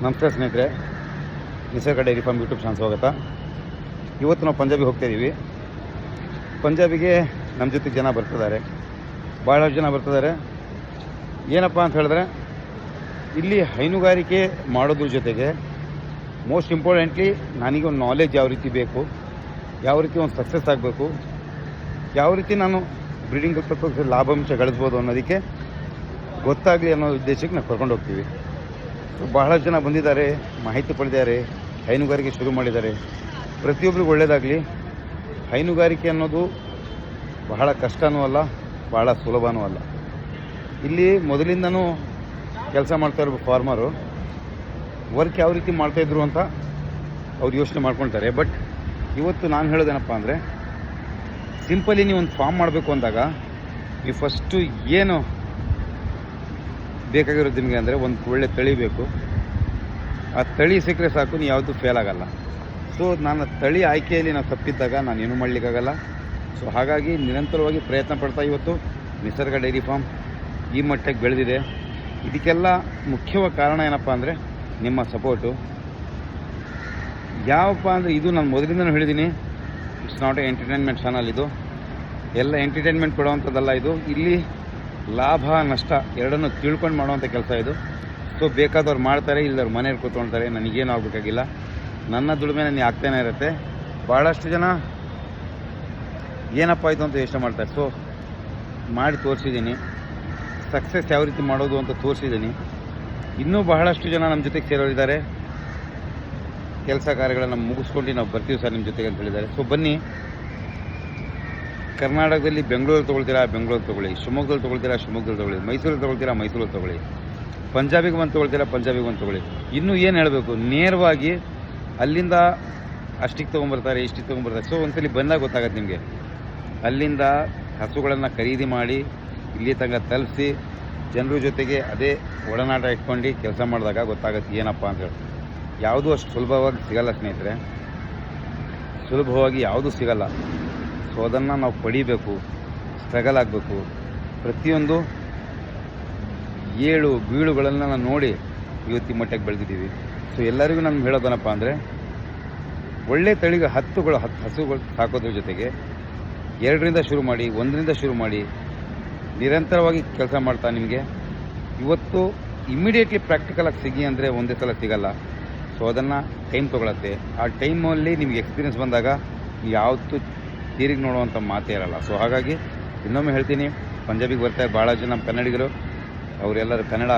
ನಮಸ್ಕಾರ ಸ್ನೇಹಿತರೆ, ನಿಸರ್ಗ ಡೈರಿ ಫಾರ್ಮ್ ಯೂಟ್ಯೂಬ್ ಚಾನಲ್ ಸ್ವಾಗತ. ಇವತ್ತು ನಾವು ಪಂಜಾಬಿಗೆ ಹೋಗ್ತಾ ಇದ್ದೀವಿ. ಪಂಜಾಬಿಗೆ ನಮ್ಮ ಜೊತೆಗೆ ಜನ ಬರ್ತಿದ್ದಾರೆ, ಭಾಳಷ್ಟು ಜನ ಬರ್ತಿದ್ದಾರೆ. ಏನಪ್ಪ ಅಂತ ಹೇಳಿದ್ರೆ, ಇಲ್ಲಿ ಹೈನುಗಾರಿಕೆ ಮಾಡೋದ್ರ ಜೊತೆಗೆ ಮೋಸ್ಟ್ ಇಂಪಾರ್ಟೆಂಟ್ಲಿ ನನಗೆ ಒಂದು ನಾಲೆಜ್ ಯಾವ ರೀತಿ ಬೇಕು, ಯಾವ ರೀತಿ ಒಂದು ಸಕ್ಸಸ್ ಆಗಬೇಕು, ಯಾವ ರೀತಿ ನಾನು ಬ್ರೀಡಿಂಗ್ ಲಾಭಾಂಶ ಗಳಿಸ್ಬೋದು ಅನ್ನೋದಕ್ಕೆ ಗೊತ್ತಾಗಲಿ ಅನ್ನೋ ಉದ್ದೇಶಕ್ಕೆ ನಾವು ಕರ್ಕೊಂಡು ಹೋಗ್ತೀವಿ. ಬಹಳಷ್ಟು ಜನ ಬಂದಿದ್ದಾರೆ, ಮಾಹಿತಿ ಪಡೆದಿದ್ದಾರೆ, ಹೈನುಗಾರಿಕೆ ಶುರು ಮಾಡಿದ್ದಾರೆ. ಪ್ರತಿಯೊಬ್ಬರಿಗೂ ಒಳ್ಳೆಯದಾಗಲಿ. ಹೈನುಗಾರಿಕೆ ಅನ್ನೋದು ಬಹಳ ಕಷ್ಟನೂ ಅಲ್ಲ, ಬಹಳ ಸುಲಭನೂ ಅಲ್ಲ. ಇಲ್ಲಿ ಮೊದಲಿಂದನೂ ಕೆಲಸ ಮಾಡ್ತಾ ಇರೋ ಫಾರ್ಮರು ವರ್ಕ್ ಯಾವ ರೀತಿ ಮಾಡ್ತಾಯಿದ್ರು ಅಂತ ಅವ್ರು ಯೋಚನೆ ಮಾಡ್ಕೊಳ್ತಾರೆ. ಬಟ್ ಇವತ್ತು ನಾನು ಹೇಳೋದೇನಪ್ಪ ಅಂದರೆ, ಸಿಂಪಲಿ ನೀವು ಒಂದು ಫಾರ್ಮ್ ಮಾಡಬೇಕು ಅಂದಾಗ ನೀವು ಫಸ್ಟು ಏನು ಬೇಕಾಗಿರೋದು ನಿಮಗೆ ಅಂದರೆ ಒಂದು ಒಳ್ಳೆ ತಳಿ ಬೇಕು. ಆ ತಳಿ ಸಿಕ್ಕರೆ ಸಾಕು, ನೀವು ಯಾವುದು ಫೇಲ್ ಆಗಲ್ಲ. ಸೊ ನಾನು ತಳಿ ಆಯ್ಕೆಯಲ್ಲಿ ನಾವು ತಪ್ಪಿದ್ದಾಗ ನಾನು ಏನೂ ಮಾಡಲಿಕ್ಕಾಗಲ್ಲ. ಸೊ ಹಾಗಾಗಿ ನಿರಂತರವಾಗಿ ಪ್ರಯತ್ನ ಪಡ್ತಾ ಇವತ್ತು ನಿಸರ್ಗ ಡೈರಿ ಫಾರ್ಮ್ ಈ ಮಟ್ಟಕ್ಕೆ ಬೆಳೆದಿದೆ. ಇದಕ್ಕೆಲ್ಲ ಮುಖ್ಯವಾದ ಕಾರಣ ಏನಪ್ಪ ಅಂದರೆ ನಿಮ್ಮ ಸಪೋರ್ಟು. ಯಾವಪ್ಪ ಅಂದರೆ, ಇದು ನಾನು ಮೊದಲಿಂದನೂ ಹೇಳಿದ್ದೀನಿ, it's not A entertainment channel. ಇದು ಎಲ್ಲ ಎಂಟರ್ಟೈನ್ಮೆಂಟ್ ಕೊಡುವಂಥದ್ದಲ್ಲ. ಇದು ಇಲ್ಲಿ ಲಾಭ ನಷ್ಟ ಎರಡನ್ನೂ ತಿಳ್ಕೊಂಡು ಮಾಡುವಂಥ ಕೆಲಸ ಇದು. ಸೊ ಬೇಕಾದವ್ರು ಮಾಡ್ತಾರೆ, ಇಲ್ಲದವ್ರು ಮನೇಲಿ ಕೂತ್ಕೊಳ್ತಾರೆ. ನನಗೇನು ಆಗಬೇಕಾಗಿಲ್ಲ, ನನ್ನ ದುಡಿಮೆ ನನಗೆ ಆಗ್ತಾನೆ ಇರುತ್ತೆ. ಭಾಳಷ್ಟು ಜನ ಏನಪ್ಪ ಆಯಿತು ಅಂತ ಯೋಚನೆ ಮಾಡ್ತಾರೆ. ಸೊ ಮಾಡಿ ತೋರಿಸಿದ್ದೀನಿ, ಸಕ್ಸಸ್ ಯಾವ ರೀತಿ ಮಾಡೋದು ಅಂತ ತೋರಿಸಿದ್ದೀನಿ. ಇನ್ನೂ ಬಹಳಷ್ಟು ಜನ ನಮ್ಮ ಜೊತೆಗೆ ಸೇರೋರಿದ್ದಾರೆ. ಕೆಲಸ ಕಾರ್ಯಗಳನ್ನು ಮುಗಿಸ್ಕೊಂಡು ನಾವು ಬರ್ತೀವಿ ಸರ್ ನಿಮ್ಮ ಜೊತೆಗೆ ಅಂತ ಹೇಳಿದ್ದಾರೆ. ಸೊ ಬನ್ನಿ, ಕರ್ನಾಟಕದಲ್ಲಿ ಬೆಂಗಳೂರು ತೊಗೊಳ್ತೀರಾ ಬೆಂಗಳೂರು ತೊಗೊಳ್ಳಿ, ಶಿವಮೊಗ್ಗದಲ್ಲಿ ತೊಗೊಳ್ತೀರಾ ಶಿವಮೊಗ್ಗದಲ್ಲಿ ತೊಗೊಳ್ಳಿ, ಮೈಸೂರಲ್ಲಿ ತೊಗೊಳ್ತೀರಾ ಮೈಸೂರಲ್ಲಿ ತೊಗೊಳ್ಳಿ, ಪಂಜಾಬಿಗೆ ಬಂದು ತೊಗೊಳ್ತೀರಾ ಪಂಜಾಬಿಗೆ ಬಂದು ತೊಗೊಳ್ಳಿ. ಇನ್ನೂ ಏನು ಹೇಳಬೇಕು, ನೇರವಾಗಿ ಅಲ್ಲಿಂದ ಅಷ್ಟಿಗೆ ತೊಗೊಂಬರ್ತಾರೆ, ಇಷ್ಟಿಗೆ ತೊಗೊಂಬರ್ತಾರೆ. ಸೊ ಒಂದ್ಸಲಿ ಬಂದಾಗ ಗೊತ್ತಾಗತ್ತೆ ನಿಮಗೆ. ಅಲ್ಲಿಂದ ಹಸುಗಳನ್ನು ಖರೀದಿ ಮಾಡಿ ಇಲ್ಲಿ ತನಕ ತಲುಪಿಸಿ ಜನರ ಜೊತೆಗೆ ಅದೇ ಒಡನಾಟ ಇಟ್ಕೊಂಡು ಕೆಲಸ ಮಾಡಿದಾಗ ಗೊತ್ತಾಗತ್ತೆ ಏನಪ್ಪ ಅಂತೇಳಿ. ಯಾವುದೂ ಅಷ್ಟು ಸುಲಭವಾಗಿ ಸಿಗಲ್ಲ ಸ್ನೇಹಿತರೆ, ಸುಲಭವಾಗಿ ಯಾವುದೂ ಸಿಗಲ್ಲ. ಸೊ ಅದನ್ನು ನಾವು ಪಡಿಬೇಕು, ಸ್ಟ್ರಗಲ್ ಆಗಬೇಕು. ಪ್ರತಿಯೊಂದು ಏಳು ಬೀಳುಗಳನ್ನು ನಾವು ನೋಡಿ ಇವತ್ತಿ ಮಟ್ಟಕ್ಕೆ ಬೆಳೆದಿದ್ದೀವಿ. ಸೊ ಎಲ್ಲರಿಗೂ ನಾನು ಹೇಳೋದನಪ್ಪ ಅಂದರೆ, ಒಳ್ಳೆ ತಳಿಗೆ ಹತ್ತು ಹಸುಗಳು ಸಾಕೋದ್ರ ಜೊತೆಗೆ 2ರಿಂದ ಶುರು ಮಾಡಿ, 1ರಿಂದ ಶುರು ಮಾಡಿ ನಿರಂತರವಾಗಿ ಕೆಲಸ ಮಾಡ್ತಾ ನಿಮಗೆ ಇವತ್ತು ಇಮ್ಮಿಡಿಯೇಟ್ಲಿ ಪ್ರಾಕ್ಟಿಕಲಾಗಿ ಸಿಗಿ ಅಂದರೆ ಒಂದೇ ಸಲ ಸಿಗಲ್ಲ. ಸೊ ಅದನ್ನು ಟೈಮ್ ತೊಗೊಳತ್ತೆ. ಆ ಟೈಮಲ್ಲಿ ನಿಮಗೆ ಎಕ್ಸ್ಪೀರಿಯೆನ್ಸ್ ಬಂದಾಗ ಯಾವತ್ತೂ ತಿರುಗಿ ನೋಡುವಂಥ ಮಾತೇ ಇರಲ್ಲ. ಸೊ ಹಾಗಾಗಿ ಇನ್ನೊಮ್ಮೆ ಹೇಳ್ತೀನಿ, ಪಂಜಾಬಿಗೆ ಬರ್ತಾರೆ ಭಾಳ ಜನ ಕನ್ನಡಿಗರು, ಅವರೆಲ್ಲರೂ ಕನ್ನಡ